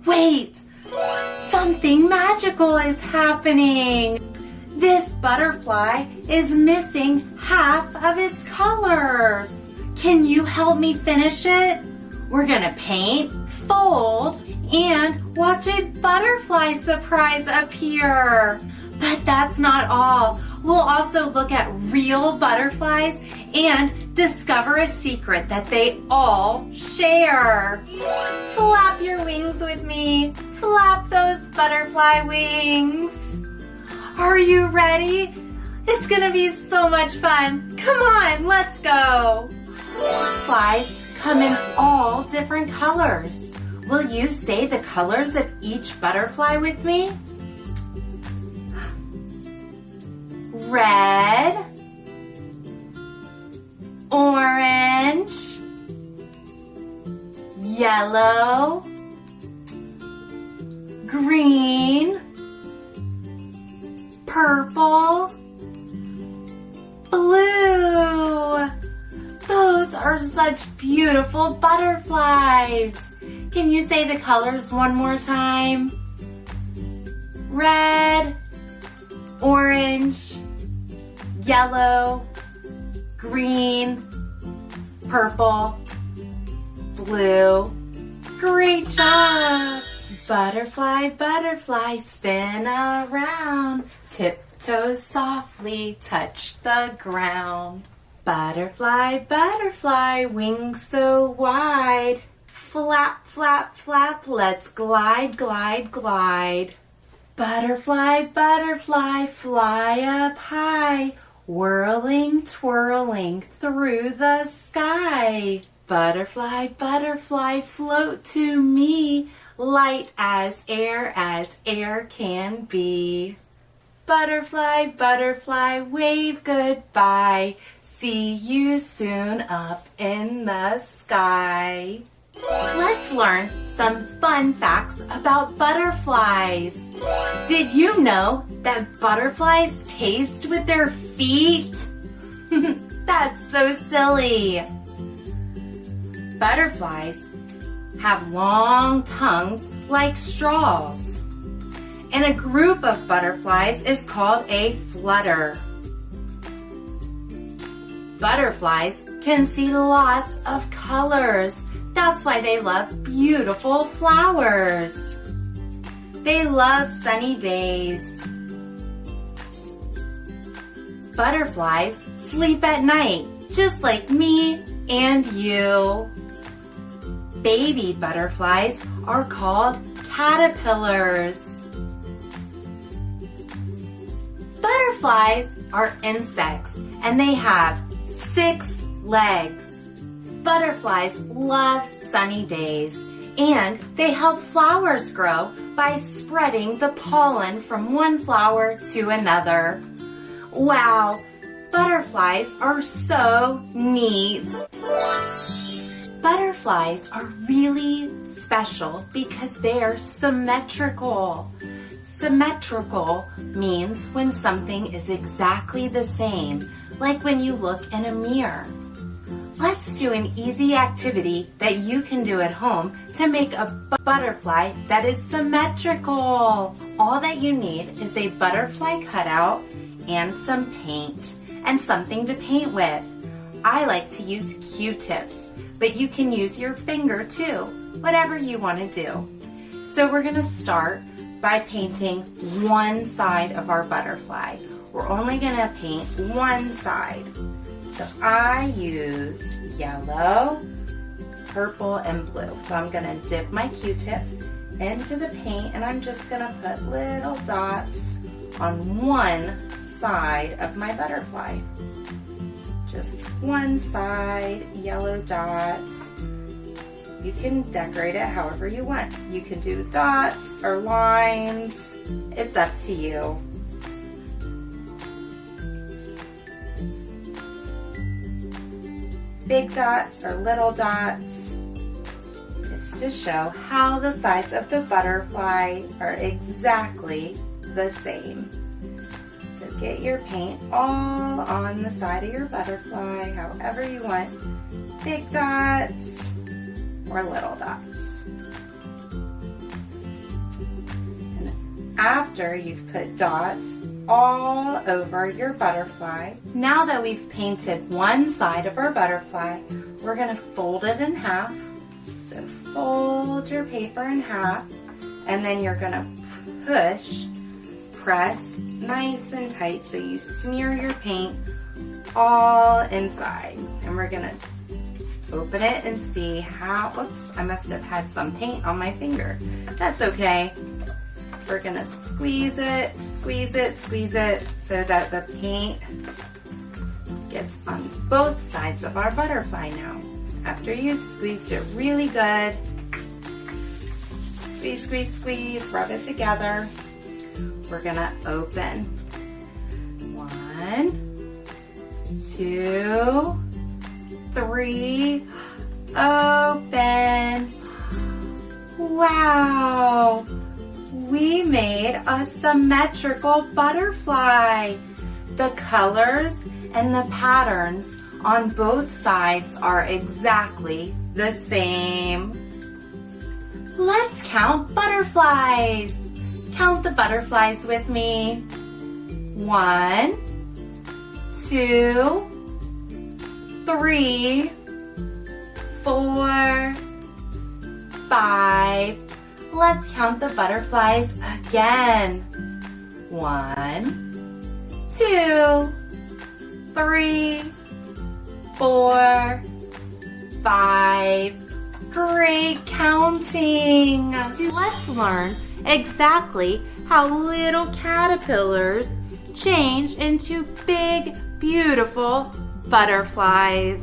Wait! Something magical is happening! This butterfly is missing half of its colors. Can you help me finish it? We're gonna paint, fold, and watch a butterfly surprise appear. But that's not all. We'll also look at real butterflies and discover a secret that they all share. Flap your wings with me. Flap those butterfly wings. Are you ready? It's gonna be so much fun. Come on, let's go. Butterflies come in all different colors. Will you say the colors of each butterfly with me? Red, orange, yellow, green, purple, blue. Those are such beautiful butterflies. Can you say the colors one more time? Red, orange, yellow, green, purple, blue. Great job! Butterfly, butterfly, spin around. Tiptoe softly, touch the ground. Butterfly, butterfly, wings so wide. Flap, flap, flap, let's glide, glide, glide. Butterfly, butterfly, fly up high. Whirling, twirling through the sky. Butterfly, butterfly, float to me. Light as air can be. Butterfly, butterfly, wave goodbye. See you soon up in the sky. Let's learn some fun facts about butterflies. Did you know that butterflies taste with their feet? That's so silly. Butterflies have long tongues like straws. And a group of butterflies is called a flutter. Butterflies can see lots of colors. That's why they love beautiful flowers. They love sunny days. Butterflies sleep at night, just like me and you. Baby butterflies are called caterpillars. Butterflies are insects, and they have 6 legs. Butterflies love sunny days, and they help flowers grow by spreading the pollen from one flower to another. Wow, butterflies are so neat. Butterflies are really special because they're symmetrical. Symmetrical means when something is exactly the same, like when you look in a mirror. Let's do an easy activity that you can do at home to make a butterfly that is symmetrical. All that you need is a butterfly cutout and some paint and something to paint with. I like to use Q-tips, but you can use your finger too, whatever you want to do. So we're going to start by painting one side of our butterfly. We're only going to paint one side. So I used yellow, purple, and blue. So I'm going to dip my Q-tip into the paint, and I'm just going to put little dots on one side of my butterfly. Just one side, yellow dots. You can decorate it however you want. You can do dots or lines. It's up to you. Big dots or little dots. It's to show how the sides of the butterfly are exactly the same. So get your paint all on the side of your butterfly, however you want. Big dots or little dots. After you've put dots all over your butterfly, now that we've painted one side of our butterfly, we're going to fold it in half. So fold your paper in half, and then you're going to press nice and tight so you smear your paint all inside. And we're going to open it and see how, whoops, I must have had some paint on my finger. That's okay. We're going to squeeze it so that the paint gets on both sides of our butterfly now. After you've squeezed it really good, squeeze, rub it together. We're going to open. 1, 2, 3, open. Wow! We made a symmetrical butterfly. The colors and the patterns on both sides are exactly the same. Let's count butterflies. Count the butterflies with me. 1, 2, 3, 4, 5. Let's count the butterflies again. 1, 2, 3, 4, 5. Great counting. Let's learn exactly how little caterpillars change into big, beautiful butterflies.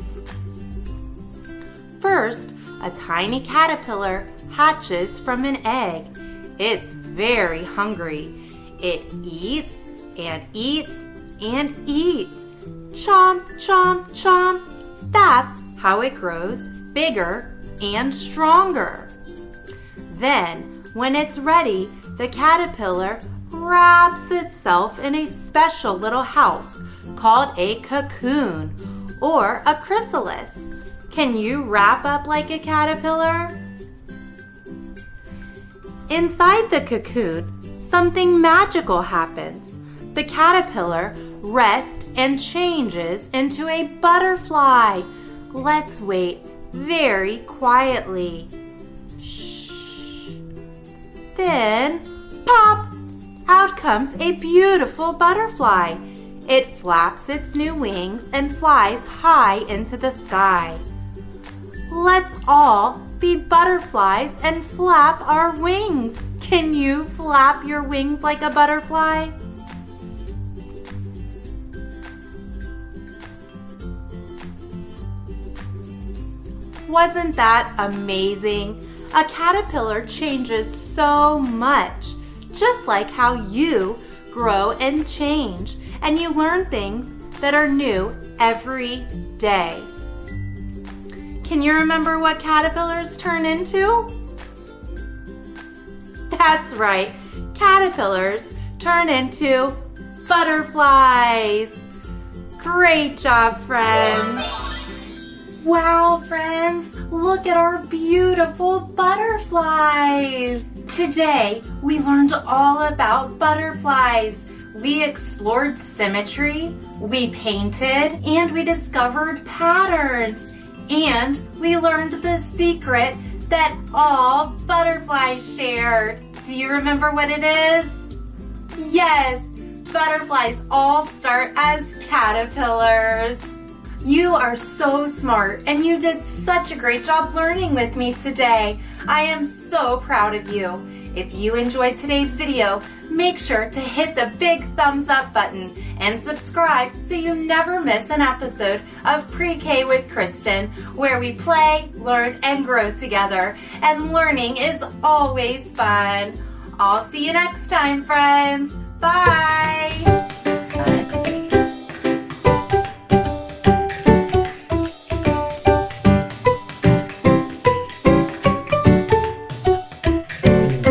First, a tiny caterpillar hatches from an egg. It's very hungry. It eats and eats and eats. Chomp, chomp, chomp. That's how it grows bigger and stronger. Then, when it's ready, the caterpillar wraps itself in a special little house called a cocoon or a chrysalis. Can you wrap up like a caterpillar? Inside the cocoon, something magical happens. The caterpillar rests and changes into a butterfly. Let's wait very quietly. Shh. Then, pop! Out comes a beautiful butterfly. It flaps its new wings and flies high into the sky. Let's all be butterflies and flap our wings. Can you flap your wings like a butterfly? Wasn't that amazing? A caterpillar changes so much, just like how you grow and change, and you learn things that are new every day. Can you remember what caterpillars turn into? That's right, caterpillars turn into butterflies. Great job, friends. Wow, friends, look at our beautiful butterflies. Today, we learned all about butterflies. We explored symmetry, we painted, and we discovered patterns. And we learned the secret that all butterflies share. Do you remember what it is? Yes, butterflies all start as caterpillars. You are so smart, and you did such a great job learning with me today. I am so proud of you. If you enjoyed today's video, make sure to hit the big thumbs up button and subscribe so you never miss an episode of Pre-K with Kristen, where we play, learn, and grow together. And learning is always fun. I'll see you next time, friends. Bye.